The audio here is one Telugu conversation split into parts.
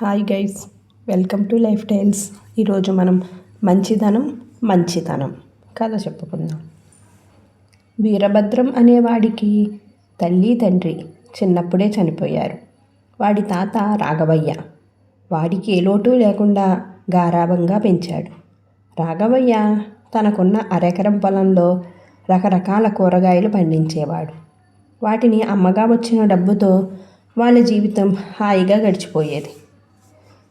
Hi guys, welcome to life tiles. ఈరోజు మనం మంచితనం కథ చెప్పుకుందాం. వీరభద్రం అనేవాడికి తల్లి తండ్రి చిన్నప్పుడే చనిపోయారు. వాడి తాత రాఘవయ్య వాడికి ఏ లోటు లేకుండా గారాబంగా పెంచాడు. రాఘవయ్య తనకున్న అరెకరం పొలంలో రకరకాల కూరగాయలు పండించేవాడు. వాటిని అమ్మగా వచ్చిన డబ్బుతో వాళ్ళ జీవితం హాయిగా గడిచిపోయేది.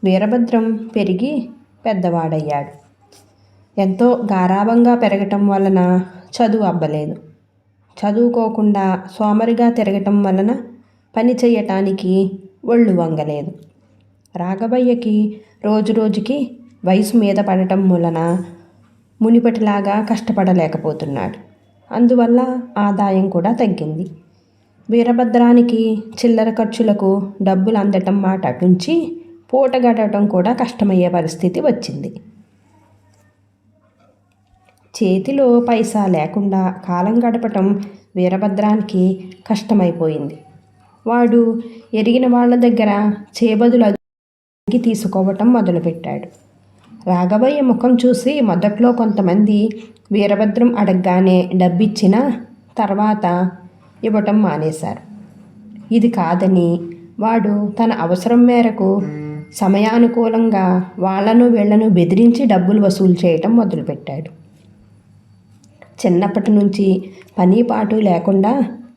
వీరభద్రం పెరిగి పెద్దవాడయ్యాడు. ఎంతో గారాబంగా పెరగటం వలన చదువు అబ్బలేదు. చదువుకోకుండా సోమరిగా తిరగటం వలన పని చేయటానికి ఒళ్ళు వంగలేదు. రాఘవయ్యకి రోజురోజుకి వయసు మీద పడటం వలన మునిపటిలాగా కష్టపడలేకపోతున్నాడు. అందువల్ల ఆదాయం కూడా తగ్గింది. వీరభద్రానికి చిల్లర ఖర్చులకు డబ్బులు అందటం మాట అటుంచి పూట గడవటం కూడా కష్టమయ్యే పరిస్థితి వచ్చింది. చేతిలో పైసా లేకుండా కాలం గడపటం వీరభద్రానికి కష్టమైపోయింది. వాడు ఎరిగిన వాళ్ళ దగ్గర చేబదులు అడిగి తీసుకోవటం మొదలుపెట్టాడు. రాఘవయ్య ముఖం చూసి మొదట్లో కొంతమంది వీరభద్రం అడగగానే డబ్బిచ్చినా తర్వాత ఇవ్వటం మానేశారు. ఇది కాదని వాడు తన అవసరం మేరకు సమయానుకూలంగా వీళ్లను బెదిరించి డబ్బులు వసూలు చేయటం మొదలుపెట్టాడు. చిన్నప్పటి నుంచి పని పాటు లేకుండా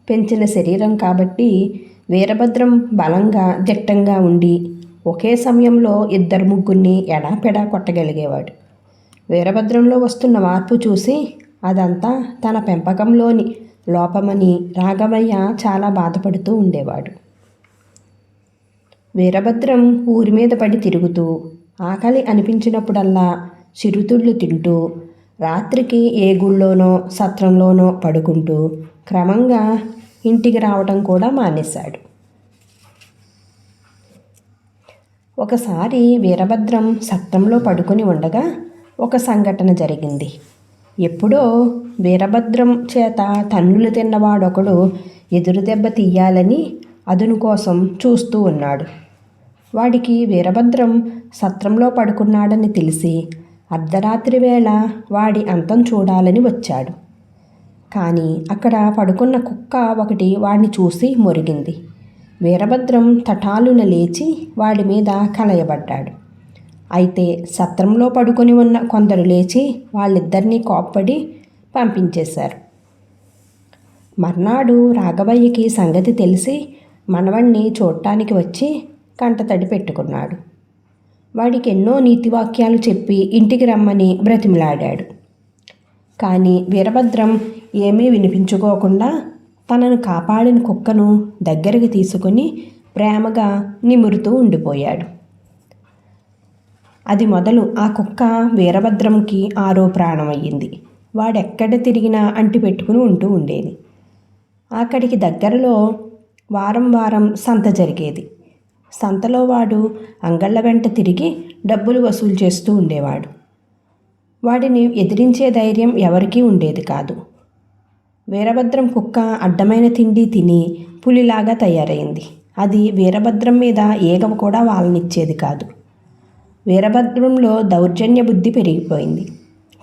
పెంచిన శరీరం కాబట్టి వీరభద్రం బలంగా దిట్టంగా ఉండి ఒకే సమయంలో 2-3 ఎడాపెడా కొట్టగలిగేవాడు. వీరభద్రంలో వస్తున్న మార్పు చూసి అదంతా తన పెంపకంలోని లోపమని రాఘవయ్య చాలా బాధపడుతూ ఉండేవాడు. వీరభద్రం ఊరి మీద పడి తిరుగుతూ ఆకలి అనిపించినప్పుడల్లా చిరుతిళ్ళు తింటూ రాత్రికి ఏ గుళ్ళోనో సత్రంలోనో పడుకుంటూ క్రమంగా ఇంటికి రావటం కూడా మానేశాడు. ఒకసారి వీరభద్రం సత్రంలో పడుకొని ఉండగా ఒక సంఘటన జరిగింది. ఎప్పుడో వీరభద్రం చేత తన్నులు తిన్నవాడొకడు ఎదురు దెబ్బ తీయాలని అదును కోసం చూస్తూ ఉన్నాడు. వాడికి వీరభద్రం సత్రంలో పడుకున్నాడని తెలిసి అర్ధరాత్రి వేళ వాడి అంతం చూడాలని వచ్చాడు. కానీ అక్కడ పడుకున్న కుక్క ఒకటి వాడిని చూసి మొరిగింది. వీరభద్రం తటాలున లేచి వాడి మీద కలయబడ్డాడు. అయితే సత్రంలో పడుకొని ఉన్న కొందరు లేచి వాళ్ళిద్దరినీ కోప్పడి పంపించేశారు. మర్నాడు రాఘవయ్యకి సంగతి తెలిసి మనవణ్ణి చూడటానికి వచ్చి కంటతడి పెట్టుకున్నాడు. వాడికి ఎన్నో నీతివాక్యాలు చెప్పి ఇంటికి రమ్మని బ్రతిమిలాడాడు. కానీ వీరభద్రం ఏమీ వినిపించుకోకుండా తనను కాపాడిన కుక్కను దగ్గరికి తీసుకుని ప్రేమగా నిమురుతూ ఉండిపోయాడు. అది మొదలు ఆ కుక్క వీరభద్రంకి ఆరో ప్రాణమయ్యింది. వాడెక్కడ తిరిగినా అంటి పెట్టుకుని ఉంటూ ఉండేది. అక్కడికి దగ్గరలో వారం సంత జరిగేది. సంతలో వాడు అంగళ్ళ వెంట తిరిగి డబ్బులు వసూలు చేస్తూ ఉండేవాడు. వాడిని ఎదిరించే ధైర్యం ఎవరికీ ఉండేది కాదు. వీరభద్రం కుక్క అడ్డమైన తిండి తిని పులిలాగా తయారైంది. అది వీరభద్రం మీద ఈగ కూడా వాలనిచ్చేది కాదు. వీరభద్రంలో దౌర్జన్య బుద్ధి పెరిగిపోయింది.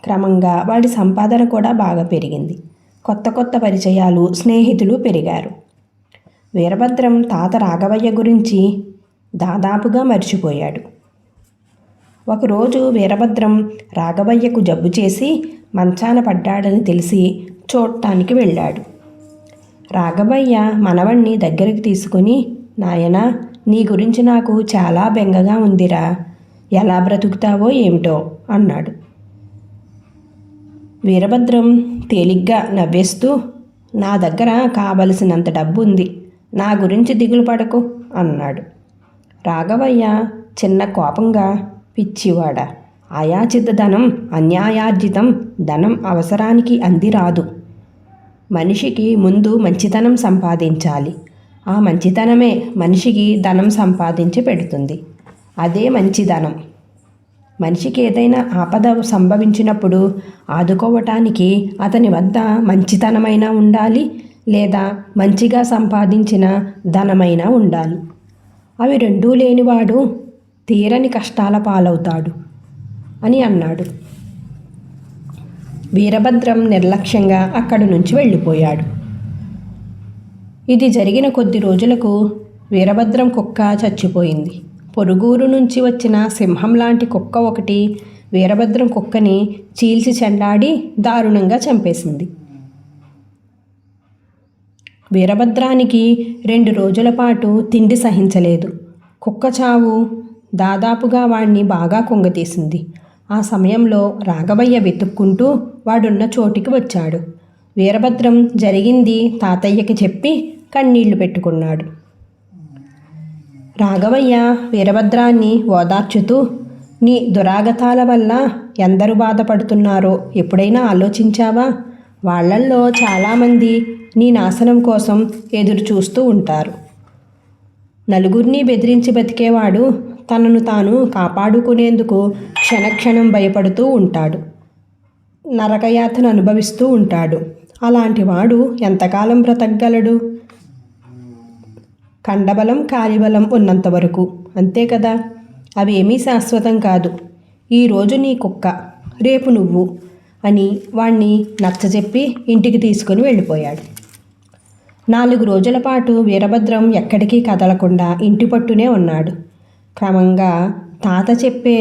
క్రమంగా వాడి సంపాదన కూడా బాగా పెరిగింది. కొత్త పరిచయాలు, స్నేహితులు పెరిగారు. వీరభద్రం తాత రాఘవయ్య గురించి దాదాపుగా మర్చిపోయాడు. ఒకరోజు వీరభద్రం రాఘవయ్యకు జబ్బు చేసి మంచాన పడ్డాడని తెలిసి చూడటానికి వెళ్ళాడు. రాఘవయ్య మనవణ్ణి దగ్గరికి తీసుకుని, నాయనా, నీ గురించి నాకు చాలా బెంగగా ఉందిరా, ఎలా బ్రతుకుతావో ఏమిటో అన్నాడు. వీరభద్రం తేలిగ్గా నవ్వేస్తూ, నా దగ్గర కావలసినంత డబ్బు ఉంది, నా గురించి దిగులు పడకు అన్నాడు. రాఘవయ్య చిన్న కోపంగా, పిచ్చివాడా, అయాచిత ధనం అన్యాయార్జితం ధనం అవసరానికి అందిరాదు. మనిషికి ముందు మంచితనం సంపాదించాలి. ఆ మంచితనమే మనిషికి ధనం సంపాదించి పెడుతుంది. అదే మంచితనం. మనిషికి ఏదైనా ఆపద సంభవించినప్పుడు ఆదుకోవటానికి అతని వద్ద మంచితనమైనా ఉండాలి, లేదా మంచిగా సంపాదించిన ధనమైనా ఉండాలి. అవి రెండూ లేనివాడు తీరని కష్టాల పాలవుతాడు అని అన్నాడు. వీరభద్రం నిర్లక్ష్యంగా అక్కడి నుంచి వెళ్ళిపోయాడు. ఇది జరిగిన కొద్ది రోజులకు వీరభద్రం కుక్క చచ్చిపోయింది. పొరుగురు నుంచి వచ్చిన సింహం లాంటి కుక్క ఒకటి వీరభద్రం కుక్కని చీల్చి చెండాడి దారుణంగా చంపేసింది. వీరభద్రానికి 2 రోజుల పాటు తిండి సహించలేదు. కుక్క చావు దాదాపుగా వాణ్ణి బాగా కుంగతీసింది. ఆ సమయంలో రాఘవయ్య వెతుక్కుంటూ వాడున్న చోటికి వచ్చాడు. వీరభద్రం జరిగింది తాతయ్యకి చెప్పి కన్నీళ్లు పెట్టుకున్నాడు. రాఘవయ్య వీరభద్రాన్ని ఓదార్చుతూ, నీ దురాగతాల వల్ల ఎందరు బాధపడుతున్నారో ఎప్పుడైనా ఆలోచించావా? వాళ్ళల్లో చాలామంది నీ నాశనం కోసం ఎదురు చూస్తూ ఉంటారు. నలుగురిని బెదిరించి బతికేవాడు తనను తాను కాపాడుకునేందుకు క్షణక్షణం భయపడుతూ ఉంటాడు. నరకయాతను అనుభవిస్తూ ఉంటాడు. అలాంటి వాడు ఎంతకాలం బ్రతకగలడు? కండబలం కాలిబలం ఉన్నంత వరకు, అంతే కదా. అవి ఏమీ శాశ్వతం కాదు. ఈరోజు నీ కుక్క, రేపు నువ్వు అని వాణ్ణి నచ్చజెప్పి ఇంటికి తీసుకుని వెళ్ళిపోయాడు. 4 రోజుల పాటు వీరభద్రం ఎక్కడికి కదలకుండా ఇంటి పట్టునే ఉన్నాడు. క్రమంగా తాత చెప్పే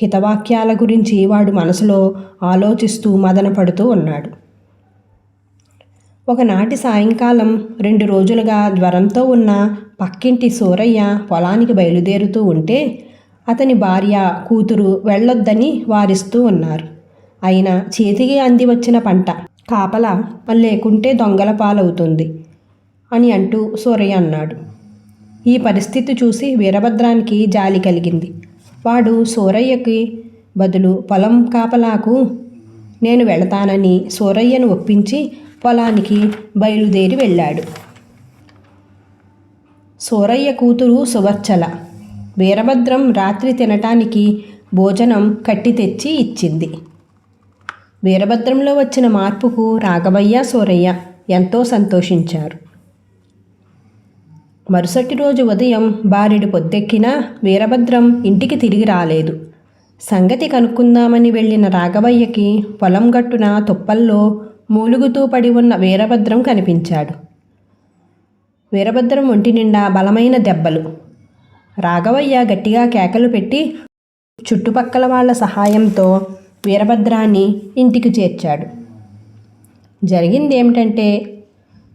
హితవాక్యాల గురించి వాడు మనసులో ఆలోచిస్తూ మదనపడుతూ ఉన్నాడు. ఒకనాటి సాయంకాలం 2 రోజులుగా జ్వరంతో ఉన్న పక్కింటి సూరయ్య పొలానికి బయలుదేరుతూ ఉంటే అతని భార్య కూతురు వెళ్ళొద్దని వారిస్తూ ఉన్నారు. అయినా చేతికి అంది వచ్చిన పంట కాపలా లేకుంటే దొంగల పాలవుతుంది అని అంటూ సూరయ్య అన్నాడు. ఈ పరిస్థితి చూసి వీరభద్రానికి జాలి కలిగింది. వాడు సూరయ్యకి బదులు పొలం కాపలాకు నేను వెళతానని సూరయ్యను ఒప్పించి పొలానికి బయలుదేరి వెళ్ళాడు. సూరయ్య కూతురు సువర్చల వీరభద్రం రాత్రి తినటానికి భోజనం కట్టి తెచ్చి ఇచ్చింది. వీరభద్రంలో వచ్చిన మార్పుకు రాఘవయ్య, సూరయ్య ఎంతో సంతోషించారు. మరుసటి రోజు ఉదయం బారెడు పొద్దెక్కినా వీరభద్రం ఇంటికి తిరిగి రాలేదు. సంగతి కనుక్కుందామని వెళ్ళిన రాఘవయ్యకి పొలం గట్టున తుప్పల్లో మూలుగుతూ పడి ఉన్న వీరభద్రం కనిపించాడు. వీరభద్రం ఒంటి నిండా బలమైన దెబ్బలు. రాఘవయ్య గట్టిగా కేకలు పెట్టి చుట్టుపక్కల వాళ్ళ సహాయంతో వీరభద్రాన్ని ఇంటికి చేర్చాడు. జరిగిందేమిటంటే,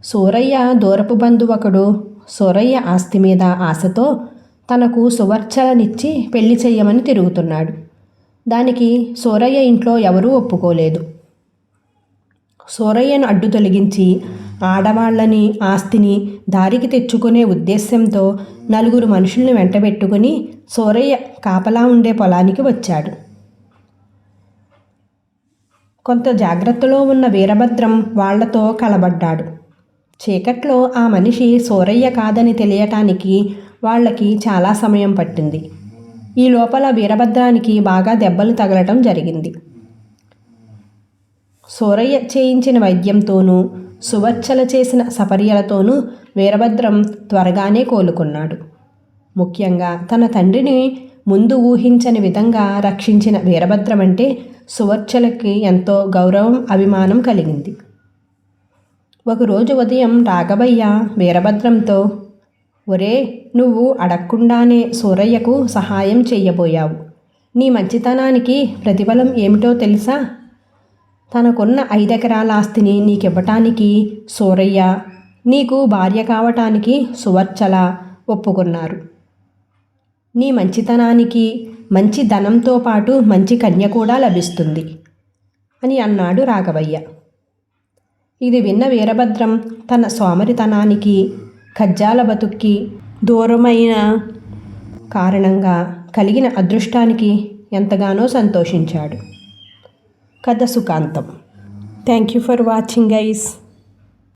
సూరయ్య దూరపు బంధువొకడు సూరయ్య ఆస్తి మీద ఆశతో తనకు సువర్చలనిచ్చి పెళ్లి చెయ్యమని తిరుగుతున్నాడు. దానికి సూరయ్య ఇంట్లో ఎవరూ ఒప్పుకోలేదు. సూరయ్యను అడ్డు తొలగించి ఆడవాళ్లని ఆస్తిని దారికి తెచ్చుకునే ఉద్దేశ్యంతో 4 మనుషుల్ని వెంటబెట్టుకుని సూరయ్య కాపలా ఉండే పొలానికి వచ్చాడు. కొంత జాగ్రత్తలో ఉన్న వీరభద్రం వాళ్లతో కలబడ్డాడు. చీకట్లో ఆ మనిషి సూరయ్య కాదని తెలియటానికి వాళ్ళకి చాలా సమయం పట్టింది. ఈ లోపల వీరభద్రానికి బాగా దెబ్బలు తగలటం జరిగింది. సూరయ్య చేయించిన వైద్యంతోనూ సువర్చల చేసిన సపర్యలతోనూ వీరభద్రం త్వరగానే కోలుకున్నాడు. ముఖ్యంగా తన తండ్రిని ముందు ఊహించని విధంగా రక్షించిన వీరభద్రం అంటే సువర్చలకి ఎంతో గౌరవం, అభిమానం కలిగింది. ఒకరోజు ఉదయం రాఘవయ్య వీరభద్రంతో, ఒరే, నువ్వు అడగకుండానే సూరయ్యకు సహాయం చెయ్యబోయావు. నీ మంచితనానికి ప్రతిఫలం ఏమిటో తెలుసా? తనకున్న 5 ఎకరాల ఆస్తిని నీకివ్వటానికి సూరయ్య, నీకు భార్య కావటానికి సువర్చల ఒప్పుకున్నారు. నీ మంచితనానికి మంచి ధనంతో పాటు మంచి కన్య కూడా లభిస్తుంది అని అన్నాడు రాఘవయ్య. ఇది విన్న వీరభద్రం తన సోమరితనానికి, కజ్జాల బతుక్కి దూరమైన కారణంగా కలిగిన అదృష్టానికి ఎంతగానో సంతోషించాడు. కథ సుఖాంతం. Thank you for watching guys.